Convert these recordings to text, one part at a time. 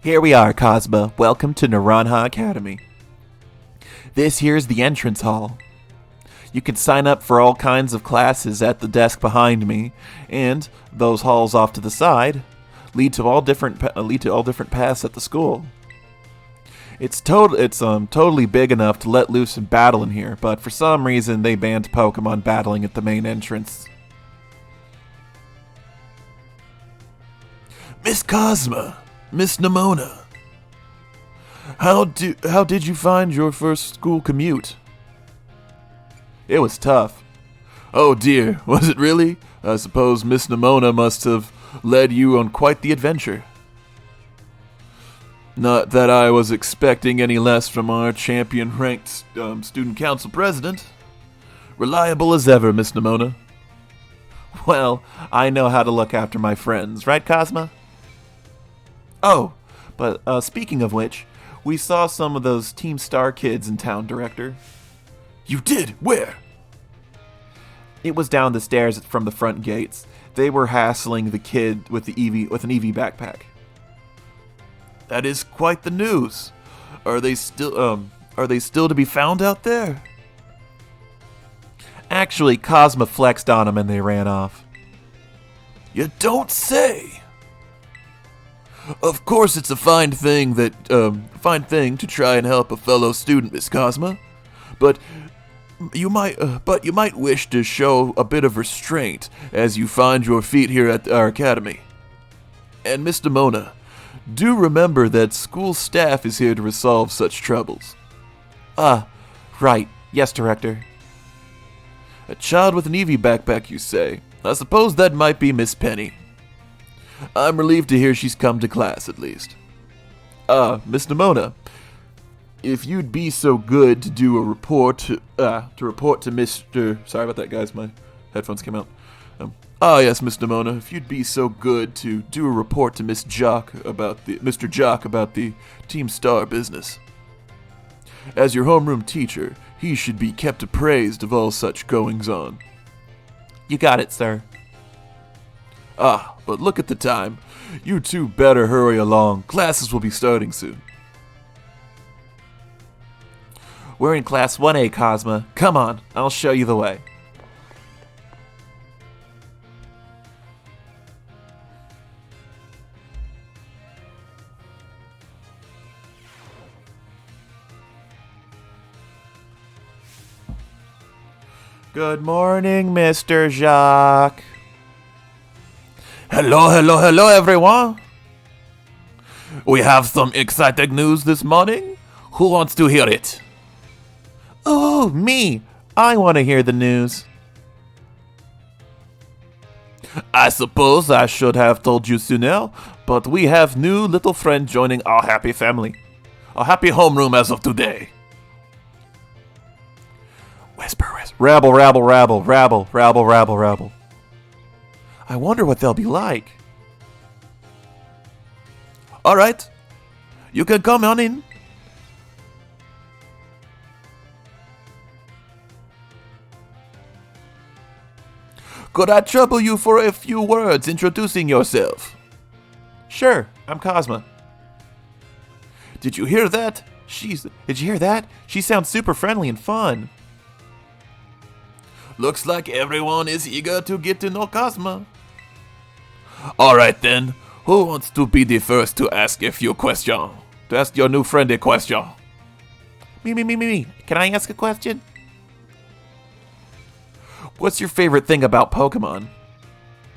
Here we are, Cosma. Welcome to Naranja Academy. This here's the entrance hall. You can sign up for all kinds of classes at the desk behind me, and those halls off to the side lead to all different paths at the school. It's totally big enough to let loose and battle in here, but for some reason they banned Pokemon battling at the main entrance. Miss Cosma, Miss Nimona, how did you find your first school commute? It was tough. Oh dear, was it really? I suppose Miss Nimona must have led you on quite the adventure. Not that I was expecting any less from our champion-ranked student council president. Reliable as ever, Miss Nimona. Well, I know how to look after my friends, right, Cosma? Oh, but speaking of which, we saw some of those Team Star kids in town, Director. You did? Where? It was down the stairs from the front gates. They were hassling the kid with an EV backpack. That is quite the news. Are they still to be found out there? Actually, Cosma flexed on them and they ran off. You don't say. Of course, it's a fine thing to try and help a fellow student, Miss Cosma, but you might wish to show a bit of restraint as you find your feet here at our academy. And Miss Nimona, do remember that school staff is here to resolve such troubles. Right. Yes, Director. A child with an EV backpack, you say? I suppose that might be Miss Penny. I'm relieved to hear she's come to class, at least. Miss Nimona, if you'd be so good to do a report to Mr. Sorry about that, guys. My headphones came out. Yes, Miss Nimona, if you'd be so good to do a report to Mr. Jock about the Team Star business. As your homeroom teacher, he should be kept appraised of all such goings-on. You got it, sir. But look at the time. You two better hurry along. Classes will be starting soon. We're in Class 1A, Cosma. Come on, I'll show you the way. Good morning, Mr. Jacques. Hello, everyone. We have some exciting news this morning. Who wants to hear it? Oh, me. I want to hear the news. I suppose I should have told you sooner, but we have new little friend joining our happy family. A happy homeroom as of today. Whisper. Rabble, rabble, rabble, rabble, rabble, rabble, rabble. I wonder what they'll be like. All right. You can come on in. Could I trouble you for a few words introducing yourself? Sure, I'm Cosma. Did you hear that? Did you hear that? She sounds super friendly and fun. Looks like everyone is eager to get to know Cosma. Alright then, who wants to be the first to ask a few questions? To ask your new friend a question? Me. Can I ask a question? What's your favorite thing about Pokemon?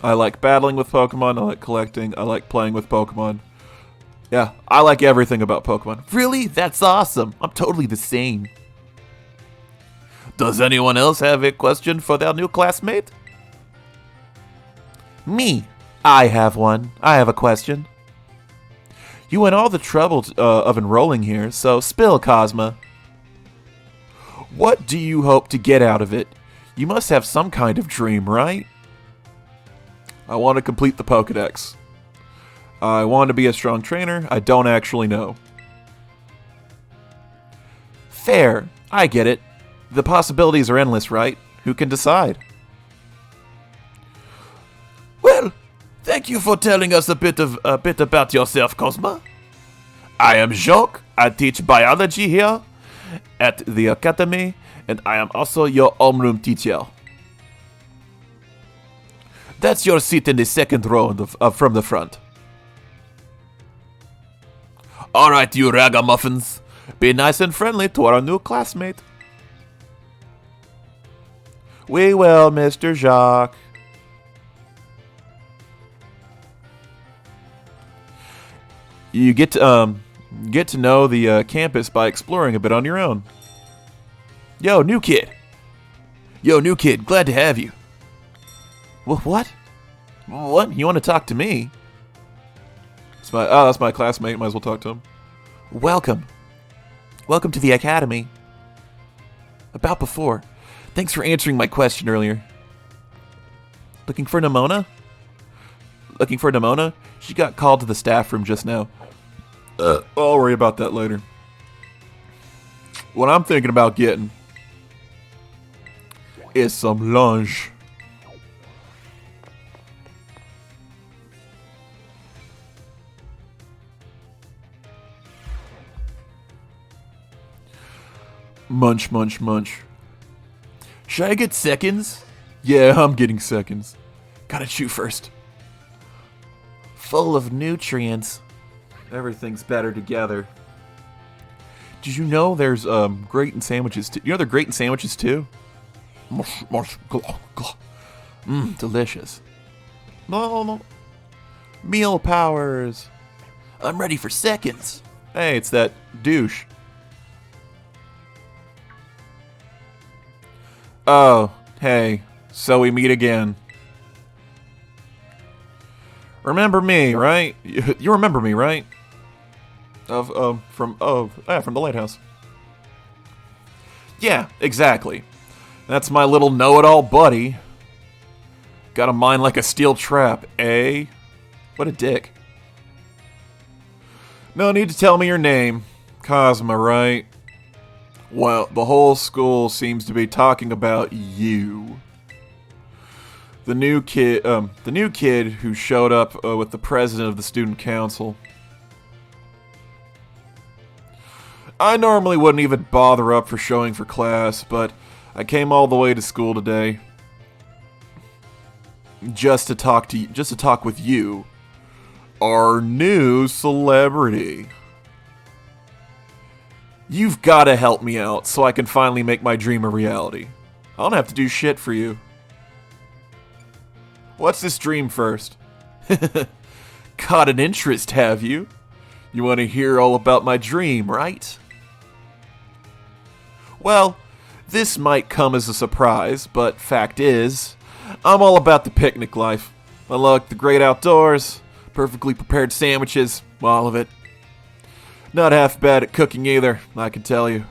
I like battling with Pokemon, I like collecting, I like playing with Pokemon. Yeah, I like everything about Pokemon. Really? That's awesome. I'm totally the same. Does anyone else have a question for their new classmate? Me. I have one. I have a question. You went all the trouble of enrolling here, so spill, Cosma. What do you hope to get out of it? You must have some kind of dream, right? I want to complete the Pokédex. I want to be a strong trainer. I don't actually know. Fair. I get it. The possibilities are endless, right? Who can decide? Well, thank you for telling us a bit about yourself, Cosma. I am Jacques. I teach biology here at the academy, and I am also your homeroom teacher. That's your seat in the second row from the front. Alright, you ragamuffins. Be nice and friendly to our new classmate. We will, Mr. Jacques. You get to know the campus by exploring a bit on your own. Yo, new kid. Glad to have you. What? What? You want to talk to me? That's my classmate. Might as well talk to him. Welcome to the academy. About before. Thanks for answering my question earlier. Looking for Nimona? She got called to the staff room just now. I'll worry about that later. What I'm thinking about getting is some lunch. Munch, munch, munch. Should I get seconds? Yeah, I'm getting seconds. Gotta chew first. Full of nutrients. Everything's better together. Did you know there's great in sandwiches too? You know they're great in sandwiches too? Delicious. No. Meal powers. I'm ready for seconds. Hey, it's that douche. Oh, hey. So we meet again. Remember me, right? You remember me, right? From the lighthouse. Yeah, exactly. That's my little know-it-all buddy. Got a mind like a steel trap, eh? What a dick. No need to tell me your name. Cosma, right? Well, the whole school seems to be talking about you. The new kid who showed up with the president of the student council. I normally wouldn't even bother up for showing for class, but I came all the way to school today just to talk with you, our new celebrity. You've got to help me out so I can finally make my dream a reality. I don't have to do shit for you. What's this dream first? Caught an interest, have you? You want to hear all about my dream, right? Well, this might come as a surprise, but fact is, I'm all about the picnic life. I like the great outdoors, perfectly prepared sandwiches, all of it. Not half bad at cooking either, I can tell you.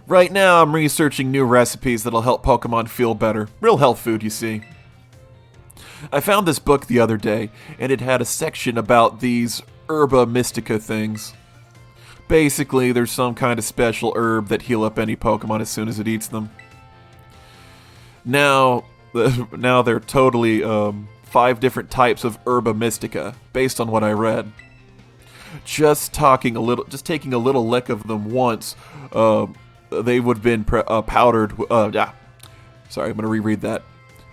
Right now, I'm researching new recipes that'll help Pokemon feel better. Real health food, you see. I found this book the other day, and it had a section about these herba mystica things. Basically, there's some kind of special herb that heal up any Pokemon as soon as it eats them. Now there are totally 5 different types of herba mystica, based on what I read. Just taking a little lick of them once, they would have been powdered. Sorry, I'm gonna reread that.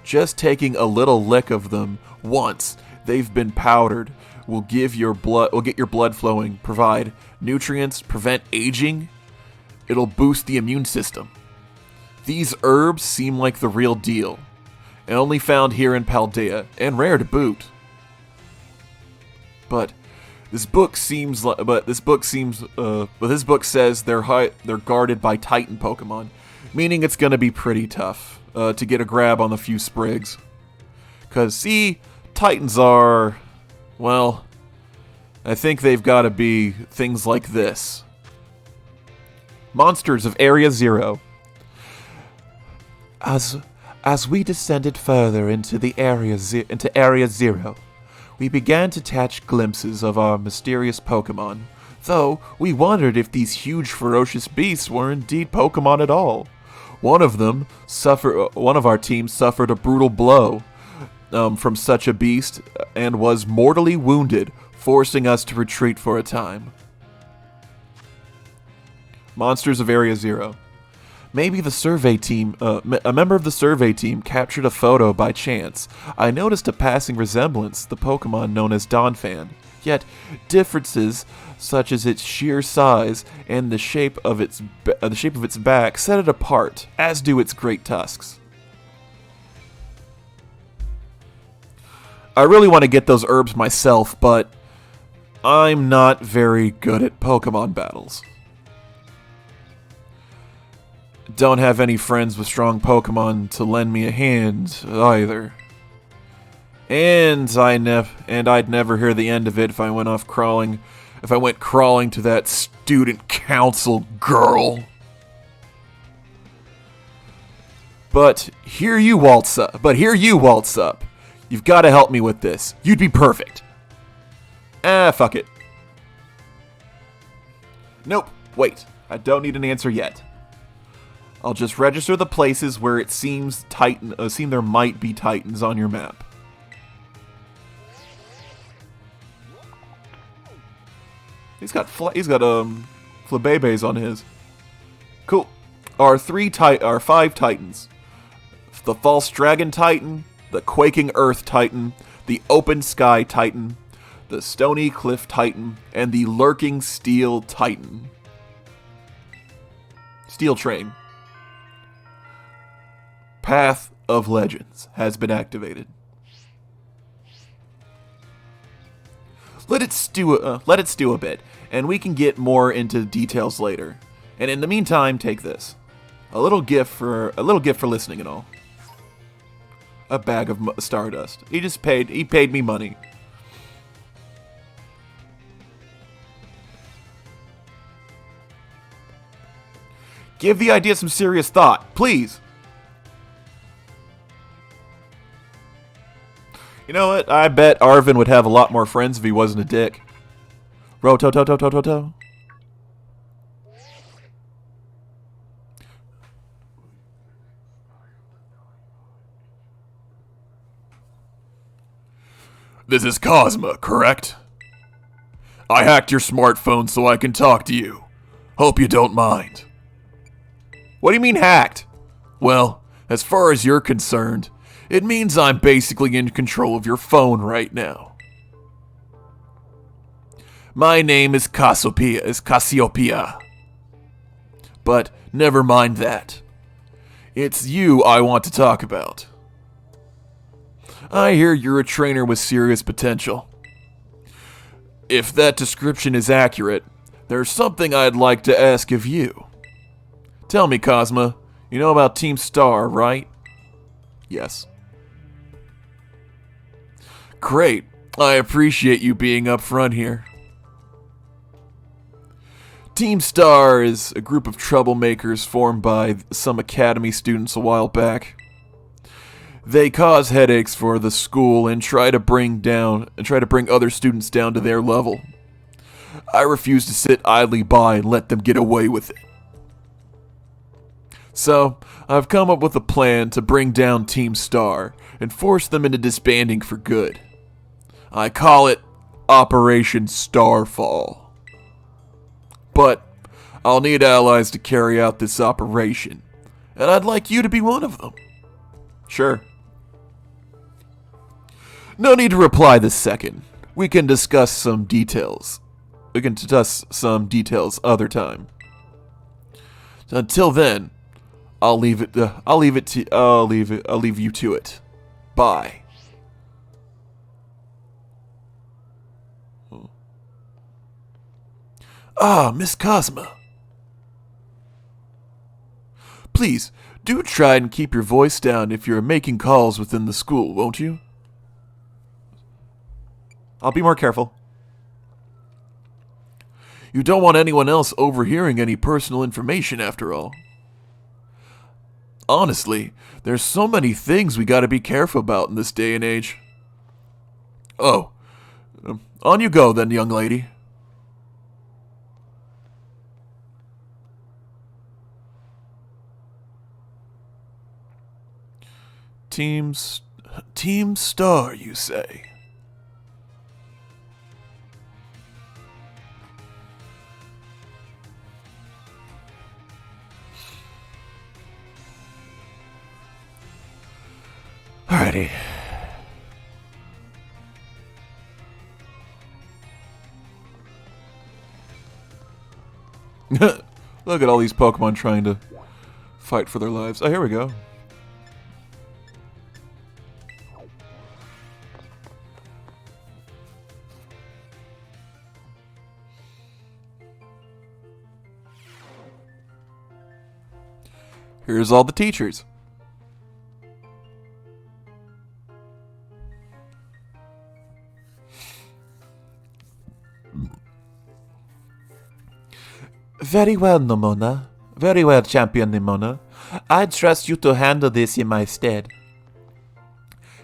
Just taking a little lick of them once they've been powdered will get your blood flowing, provide nutrients, prevent aging. It'll boost the immune system. These herbs seem like the real deal, and only found here in Paldea, and rare to boot. But this book says they're guarded by Titan Pokemon, meaning it's gonna be pretty tough to get a grab on the few sprigs. 'Cause see, Titans are, well, I think they've got to be things like this. Monsters of Area Zero. As we descended further into Area Zero, we began to catch glimpses of our mysterious Pokemon, though we wondered if these huge ferocious beasts were indeed Pokemon at all. One of our team suffered a brutal blow from such a beast and was mortally wounded forcing us to retreat for a time. Monsters of Area Zero. Maybe the survey team, a member of the survey team captured a photo by chance. I noticed a passing resemblance, the Pokémon known as Donphan. Yet, differences such as its sheer size and the shape of its back set it apart, as do its great tusks. I really want to get those herbs myself, but I'm not very good at Pokémon battles. Don't have any friends with strong Pokémon to lend me a hand either. And I'd never hear the end of it if I went crawling to that student council girl. But here you waltz up. You've got to help me with this. You'd be perfect. Fuck it. Nope. Wait. I don't need an answer yet. I'll just register the places where it seems there might be Titans on your map. He's got Flabébés on his. Cool. Our 5 Titans. The False Dragon Titan, the Quaking Earth Titan, the Open Sky Titan, the Stony Cliff Titan, and the Lurking Steel Titan. Steel Train. Path of Legends has been activated. Let it stew a bit, and we can get more into details later. And in the meantime, take this. A little gift for listening and all. A bag of stardust. He paid me money. Give the idea some serious thought, please. You know what? I bet Arvin would have a lot more friends if he wasn't a dick. Roto-to-to-to-to-to. This is Cosma, correct? I hacked your smartphone so I can talk to you. Hope you don't mind. What do you mean hacked? Well, as far as you're concerned, it means I'm basically in control of your phone right now. My name is Cassiopeia. But never mind that. It's you I want to talk about. I hear you're a trainer with serious potential. If that description is accurate, there's something I'd like to ask of you. Tell me, Cosma, you know about Team Star, right? Yes. Great. I appreciate you being upfront here. Team Star is a group of troublemakers formed by some academy students a while back. They cause headaches for the school and try to bring other students down to their level. I refuse to sit idly by and let them get away with it. So, I've come up with a plan to bring down Team Star and force them into disbanding for good. I call it Operation Starfall. But I'll need allies to carry out this operation, and I'd like you to be one of them. Sure. No need to reply this second. We can discuss some details. Other time. Until then, I'll leave you to it. Bye. Ah, Miss Cosma. Please, do try and keep your voice down if you're making calls within the school, won't you? I'll be more careful. You don't want anyone else overhearing any personal information, after all. Honestly, there's so many things we gotta be careful about in this day and age. Oh, on you go then, young lady. Team Star, you say? Alrighty. Look at all these Pokemon trying to fight for their lives. Oh, here we go. Here's all the teachers. Very well, Nomona. Very well, Champion Nimona. I trust you to handle this in my stead.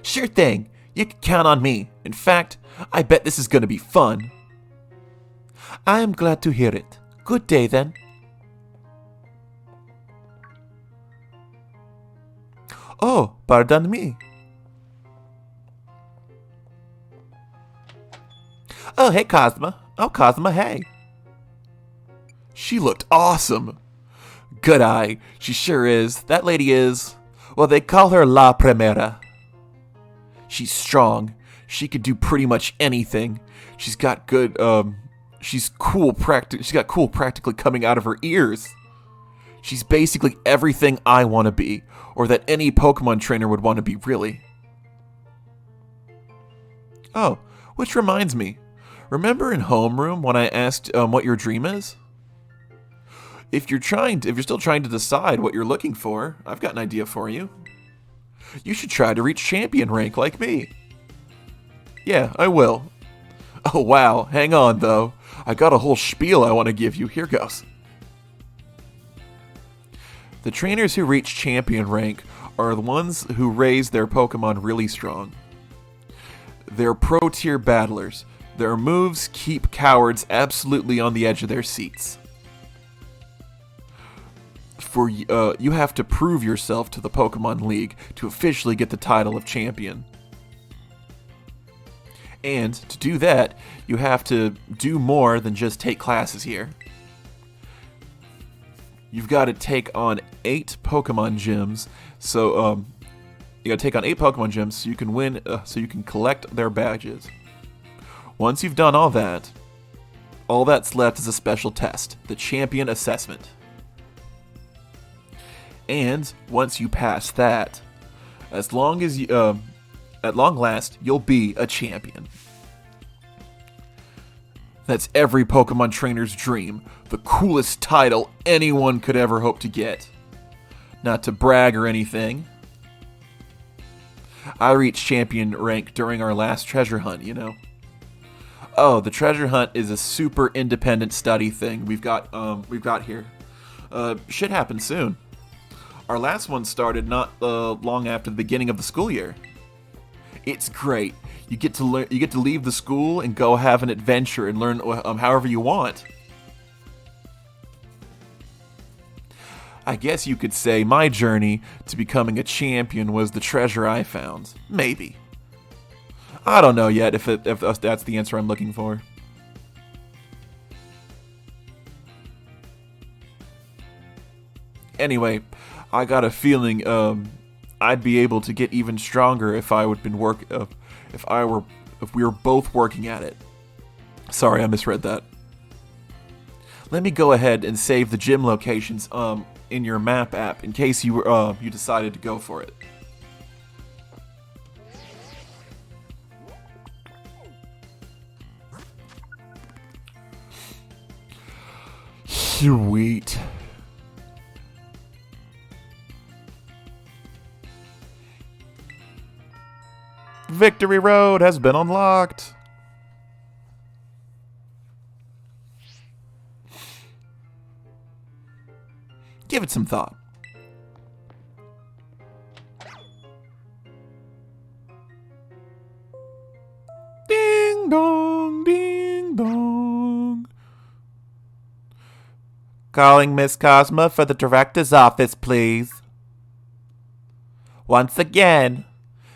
Sure thing. You can count on me. In fact, I bet this is going to be fun. I am glad to hear it. Good day, then. Oh, pardon me. Oh, hey, Cosma. Oh, Cosma, hey. She looked awesome. Good eye. She sure is. That lady is. Well, they call her La Primera. She's strong. She could do pretty much anything. She's got good, she's cool she's got cool practically coming out of her ears. She's basically everything I want to be, or that any Pokemon trainer would want to be, really. Oh, which reminds me. Remember in homeroom when I asked what your dream is? If you're still trying to decide what you're looking for, I've got an idea for you. You should try to reach champion rank like me. Yeah, I will. Oh wow, hang on though. I got a whole spiel I want to give you. Here goes. The trainers who reach champion rank are the ones who raise their Pokemon really strong. They're pro-tier battlers. Their moves keep cowards absolutely on the edge of their seats. You have to prove yourself to the Pokemon League to officially get the title of champion. And to do that, you have to do more than just take classes here. You've got to take on 8 Pokemon gyms. So you got to take on 8 Pokemon gyms so you can win. So you can collect their badges. Once you've done all that's left is a special test, the Champion Assessment. And once you pass that, at long last, you'll be a champion. That's every Pokemon trainer's dream, the coolest title anyone could ever hope to get. Not to brag or anything. I reached champion rank during our last treasure hunt, you know. Oh, the treasure hunt is a super independent study thing we've got here. Should happen soon. Our last one started not long after the beginning of the school year. It's great. You get to leave the school and go have an adventure and learn however you want. I guess you could say my journey to becoming a champion was the treasure I found. Maybe. I don't know yet if that's the answer I'm looking for. Anyway, I got a feeling I'd be able to get even stronger if we were both working at it. Sorry, I misread that. Let me go ahead and save the gym locations in your map app in case you decided to go for it. Sweet. Victory Road has been unlocked. Give it some thought. Ding dong, ding dong. Calling Miss Cosma for the director's office, please. Once again,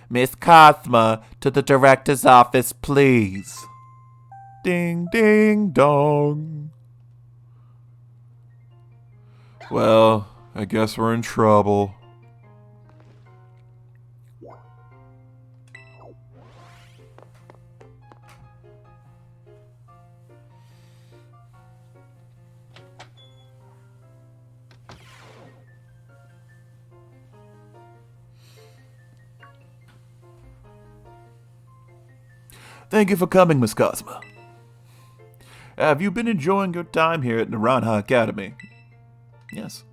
Miss Cosma to the director's office, please. Ding, ding, dong. Well, I guess we're in trouble. Thank you for coming, Miss Cosma. Have you been enjoying your time here at Naranja Academy? Yes.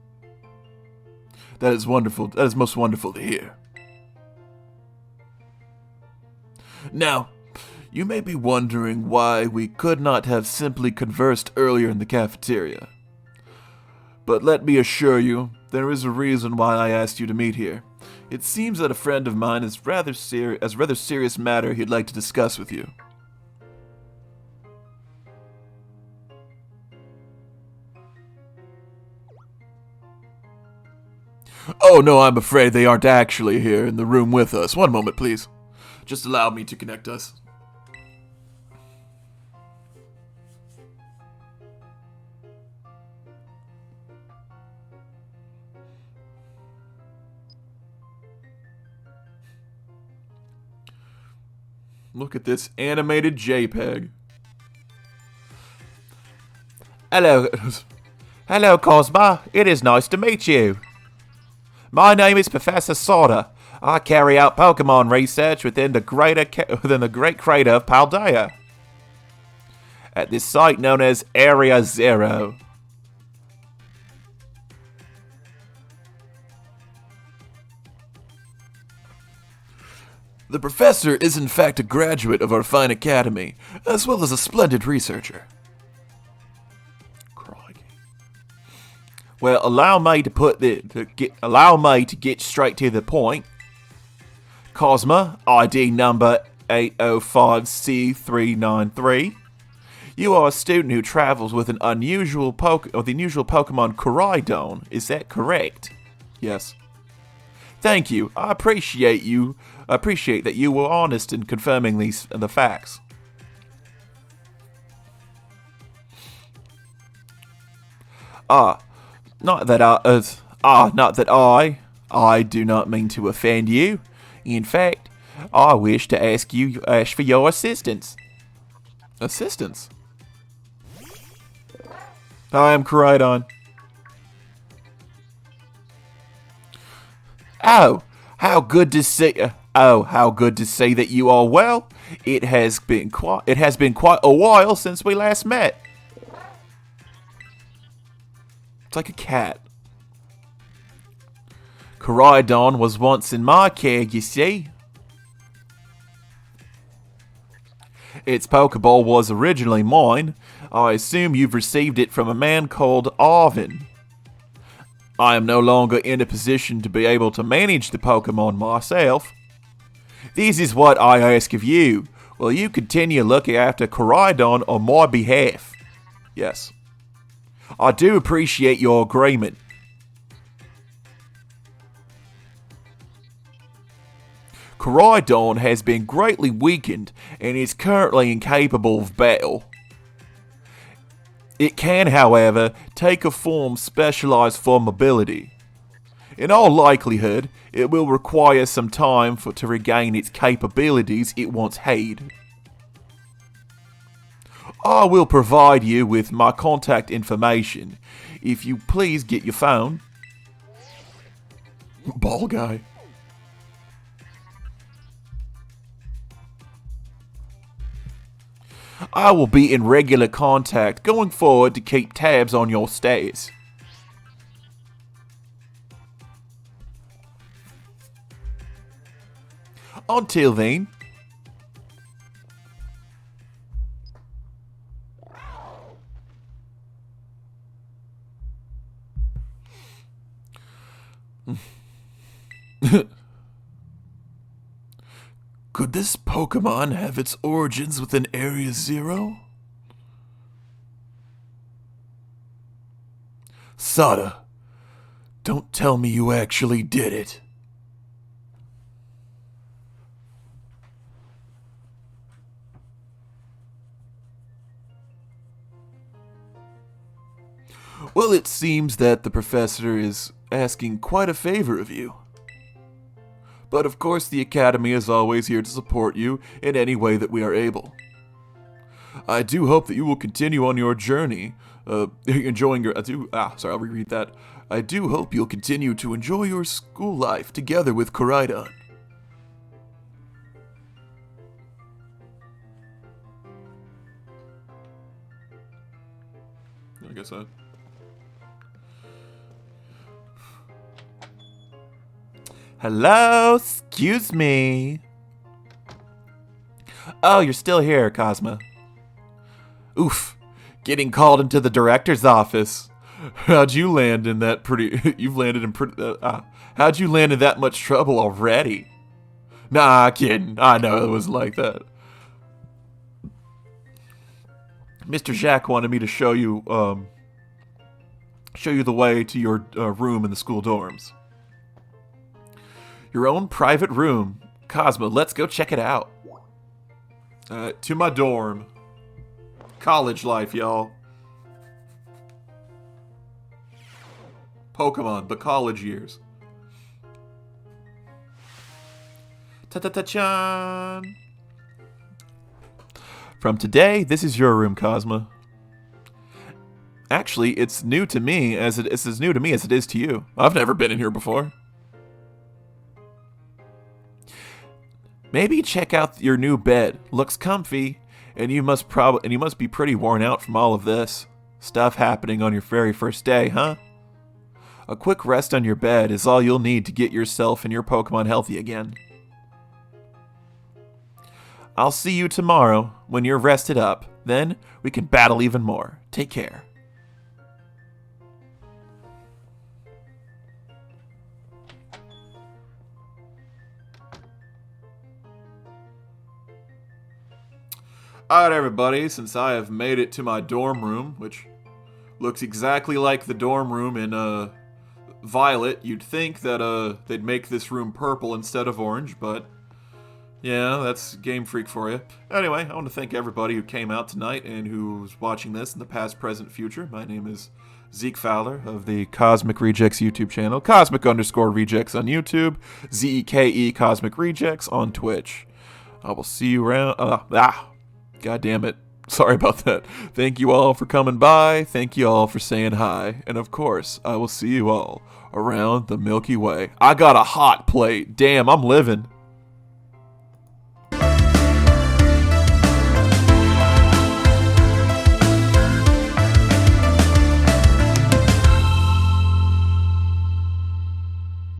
That is wonderful. That is most wonderful to hear. Now, you may be wondering why we could not have simply conversed earlier in the cafeteria. But let me assure you, there is a reason why I asked you to meet here. It seems that a friend of mine has rather serious matter he'd like to discuss with you. Oh no, I'm afraid they aren't actually here in the room with us. One moment, please. Just allow me to connect us. Look at this animated JPEG. Hello. Hello, Cosma. It is nice to meet you. My name is Professor Soda. I carry out Pokémon research within the great crater of Paldea, at this site known as Area Zero. The professor is in fact a graduate of our fine academy, as well as a splendid researcher. Well, allow me to get straight to the point. Cosma, ID number 805C393. You are a student who travels with an unusual Pokemon Koraidon. Is that correct? Yes. Thank you. I appreciate that you were honest in confirming the facts. Not that I do not mean to offend you. In fact, I wish to ask for your assistance. Assistance? I am Koraidon. Oh, how good to see that you are well. It has been quite a while since we last met. It's like a cat. Koraidon was once in my care, you see. Its Pokeball was originally mine. I assume you've received it from a man called Arvin. I am no longer in a position to be able to manage the Pokemon myself. This is what I ask of you. Will you continue looking after Koraidon on my behalf? Yes. I do appreciate your agreement. Koraidon has been greatly weakened and is currently incapable of battle. It can, however, take a form specialized for mobility. In all likelihood, it will require some time to regain its capabilities it once had. I will provide you with my contact information. If you please get your phone. Ball guy. I will be in regular contact going forward to keep tabs on your status. Until then. Could this Pokemon have its origins within Area Zero? Sada, don't tell me you actually did it. Well, it seems that the professor is asking quite a favor of you. But of course, the Academy is always here to support you in any way that we are able. I do hope that you will continue on your journey, enjoying your. I'll reread that. I do hope you'll continue to enjoy your school life together with Koraidon. Like I said. Hello? Excuse me. Oh, you're still here, Cosmo. Oof. Getting called into the director's office. How'd you land in that pretty... You've landed in pretty... how'd you land in that much trouble already? Nah, kidding. I know it was like that. Mr. Jacques wanted me to show you the way to your room in the school dorms. Your own private room. Cosmo, let's go check it out. To my dorm. College life, y'all. Pokemon, the college years. Ta-ta-ta-chan! From today, this is your room, Cosmo. Actually, it's new to me it's as new to me as it is to you. I've never been in here before. Maybe check out your new bed. Looks comfy, and you must be pretty worn out from all of this stuff happening on your very first day, huh? A quick rest on your bed is all you'll need to get yourself and your Pokemon healthy again. I'll see you tomorrow when you're rested up. Then we can battle even more. Take care. Alright, everybody, since I have made it to my dorm room, which looks exactly like the dorm room in Violet, you'd think that they'd make this room purple instead of orange, but yeah, that's Game Freak for you. Anyway, I want to thank everybody who came out tonight and who's watching this in the past, present, future. My name is Zeke Fowler of the Cosmic Rejects YouTube channel, Cosmic_Rejects on YouTube, ZEKE Cosmic Rejects on Twitch. I will see you around. God damn it. Sorry about that. Thank you all for coming by. Thank you all for saying hi. And of course, I will see you all around the Milky Way. I got a hot plate. Damn, I'm living.